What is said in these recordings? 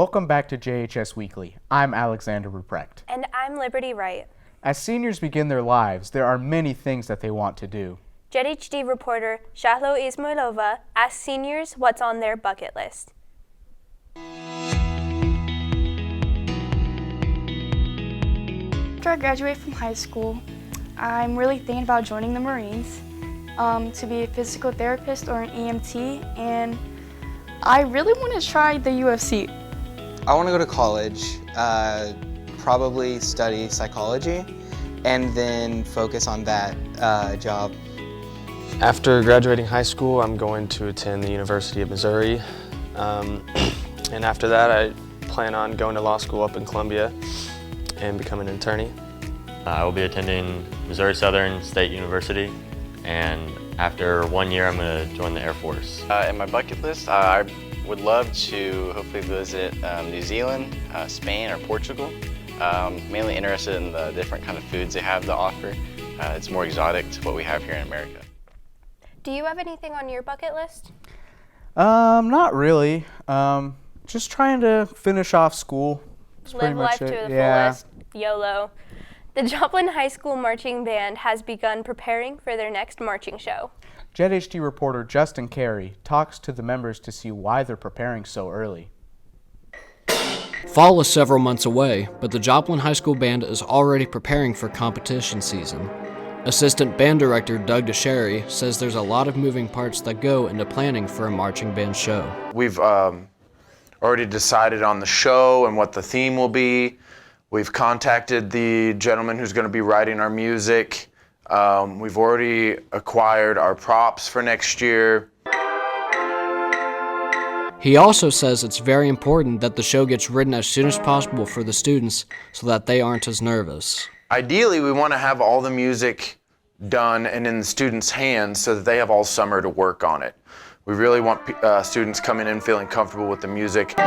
Welcome back to JHS Weekly. I'm Alexander Ruprecht. And I'm Liberty Wright. As seniors begin their lives, there are many things that they want to do. JHD reporter Shahlo Ismailova asks seniors what's on their bucket list. After I graduate from high school, I'm really thinking about joining the Marines to be a physical therapist or an EMT, and I really want to try the UFC. I want to go to college, probably study psychology, and then focus on that job. After graduating high school, I'm going to attend the University of Missouri, and after that I plan on going to law school up in Columbia and becoming an attorney. I will be attending Missouri Southern State University, and after 1 year I'm going to join the Air Force. In my bucket list, I would love to hopefully visit New Zealand, Spain, or Portugal. Mainly interested in the different kind of foods they have to offer. It's more exotic to what we have here in America. Do you have anything on your bucket list? Not really. Just trying to finish off school. Live life to the fullest. YOLO. The Joplin High School Marching Band has begun preparing for their next marching show. JHD reporter Justin Carey talks to the members to see why they're preparing so early. Fall is several months away, but the Joplin High School Band is already preparing for competition season. Assistant Band Director Doug DeSherry says there's a lot of moving parts that go into planning for a marching band show. We've already decided on the show and what the theme will be. We've contacted the gentleman who's going to be writing our music. We've already acquired our props for next year. He also says it's very important that the show gets written as soon as possible for the students so that they aren't as nervous. Ideally, we want to have all the music done and in the students' hands so that they have all summer to work on it. We really want students coming in feeling comfortable with the music.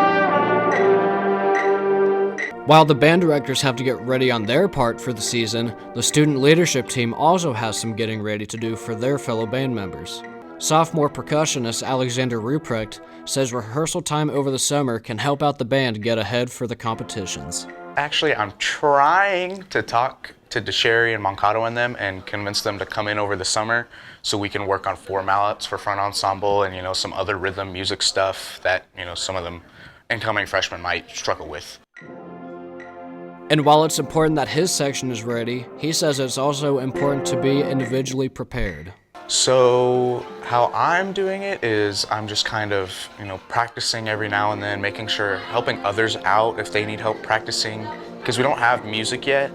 While the band directors have to get ready on their part for the season, the student leadership team also has some getting ready to do for their fellow band members. Sophomore percussionist Alexander Ruprecht says rehearsal time over the summer can help out the band get ahead for the competitions. Actually, I'm trying to talk to DeSherry and Mankato and them and convince them to come in over the summer so we can work on 4 mallets for front ensemble and, some other rhythm music stuff that, some of them incoming freshmen might struggle with. And while it's important that his section is ready, he says it's also important to be individually prepared. So how I'm doing it is I'm just kind of, practicing every now and then, making sure, helping others out if they need help practicing, because we don't have music yet.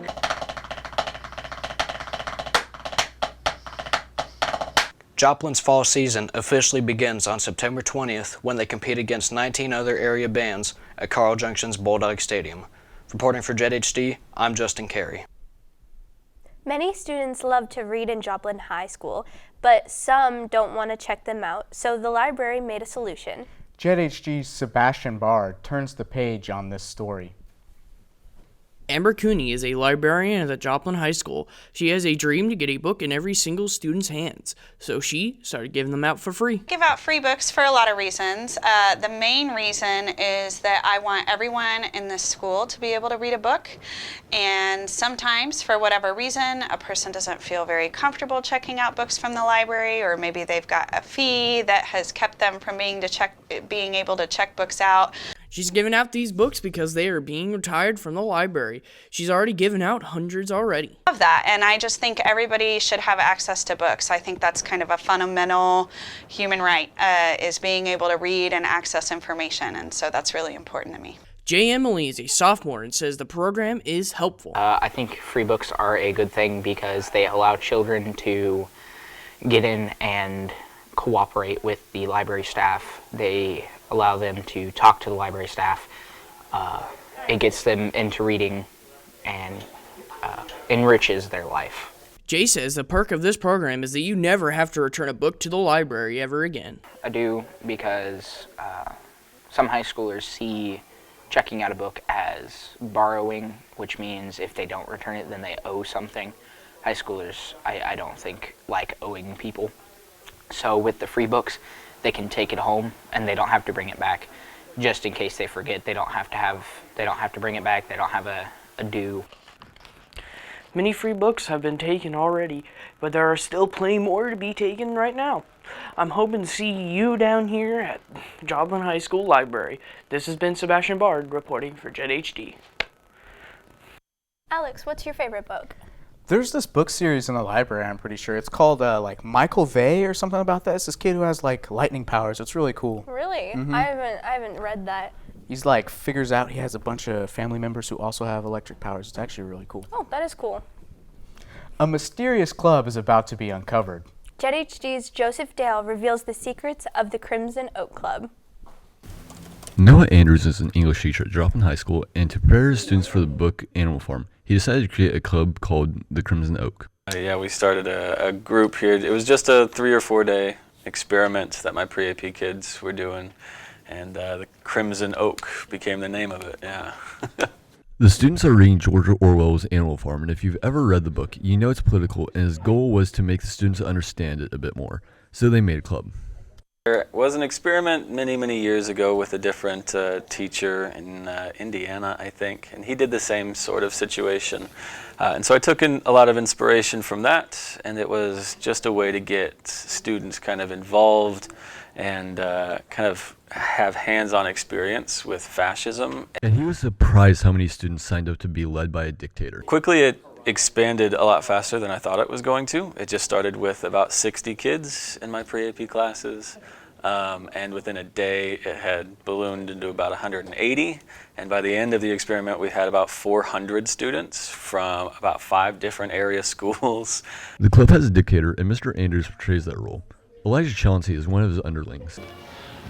Joplin's fall season officially begins on September 20th when they compete against 19 other area bands at Carl Junction's Bulldog Stadium. Reporting for JHD, I'm Justin Carey. Many students love to read in Joplin High School, but some don't want to check them out, so the library made a solution. JHD's Sebastian Bard turns the page on this story. Amber Cooney is a librarian at Joplin High School. She has a dream to get a book in every single student's hands, so she started giving them out for free. Give out free books for a lot of reasons. The main reason is that I want everyone in this school to be able to read a book, and sometimes, for whatever reason, a person doesn't feel very comfortable checking out books from the library, or maybe they've got a fee that has kept them from being able to check books out. She's giving out these books because they are being retired from the library. She's already given out hundreds already. I love that, and I just think everybody should have access to books. I think that's kind of a fundamental human right, is being able to read and access information, and so that's really important to me. Jay Emily is a sophomore and says the program is helpful. I think free books are a good thing because they allow children to get in and cooperate with the library staff. They allow them to talk to the library staff. It gets them into reading and enriches their life. Jay says the perk of this program is that you never have to return a book to the library ever again. I do because some high schoolers see checking out a book as borrowing, which means if they don't return it, then they owe something. High schoolers, I don't think, like owing people. So with the free books, they can take it home and they don't have to bring it back. just in case they forget. They don't have to bring it back. They don't have a due. Many free books have been taken already, but there are still plenty more to be taken right now. I'm hoping to see you down here at Joplin High School Library. This has been Sebastian Bard reporting for JHD. Alex, what's your favorite book? There's this book series in the library, I'm pretty sure. It's called like Michael Vey or something about that. It's this kid who has like lightning powers. It's really cool. Really? Mhm. I haven't read that. He's like figures out he has a bunch of family members who also have electric powers. It's actually really cool. Oh, that is cool. A mysterious club is about to be uncovered. JHD's Joseph Dale reveals the secrets of the Crimson Oak Club. Noah Andrews is an English teacher at Joplin High School, and to prepare his students for the book Animal Farm, he decided to create a club called the Crimson Oak. Yeah, we started a group here. It was just a 3 or 4 day experiment that my pre-AP kids were doing, and the Crimson Oak became the name of it, yeah. The students are reading George Orwell's Animal Farm, and if you've ever read the book, you know it's political, and his goal was to make the students understand it a bit more. So they made a club. There was an experiment many years ago with a different teacher in Indiana, I think, and he did the same sort of situation. And so I took in a lot of inspiration from that, and it was just a way to get students kind of involved and kind of have hands-on experience with fascism. And he was surprised how many students signed up to be led by a dictator. Quickly it expanded a lot faster than I thought it was going to. It just started with about 60 kids in my pre-AP classes. And within a day it had ballooned into about 180, and by the end of the experiment we had about 400 students from about 5 different area schools. The club has a dictator, and Mr. Andrews portrays that role. Elijah Chauncey is one of his underlings.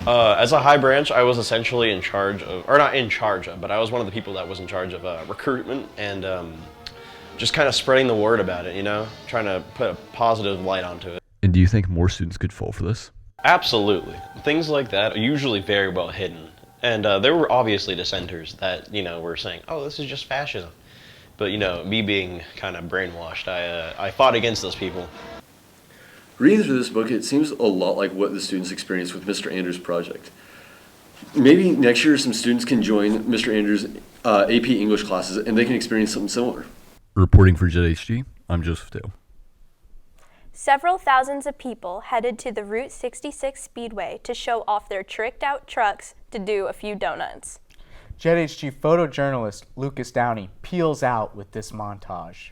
As a high branch, I was essentially in charge of, or not in charge of, but I was one of the people that was in charge of recruitment and just kind of spreading the word about it, you know, trying to put a positive light onto it. And do you think more students could fall for this? Absolutely. Things like that are usually very well hidden. And there were obviously dissenters that, you know, were saying, oh, this is just fascism. But, you know, me being kind of brainwashed, I fought against those people. Reading through this book, it seems a lot like what the students experienced with Mr. Andrews' project. Maybe next year some students can join Mr. Andrews' AP English classes and they can experience something similar. Reporting for JHD, I'm Joseph Dale. Several thousands of people headed to the Route 66 Speedway to show off their tricked-out trucks to do a few donuts. JHG photojournalist Lucas Downey peels out with this montage.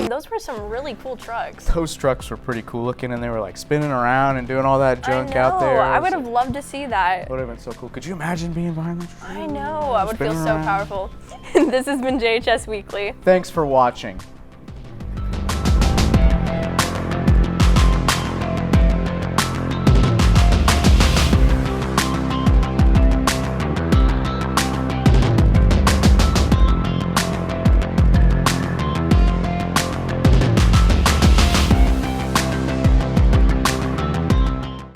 Those were some really cool trucks. Those trucks were pretty cool looking, and they were like spinning around and doing all that junk out there. I would have loved to see that. Would have been so cool. Could you imagine being behind the I know. I would feel so powerful. This has been JHS Weekly. Thanks for watching.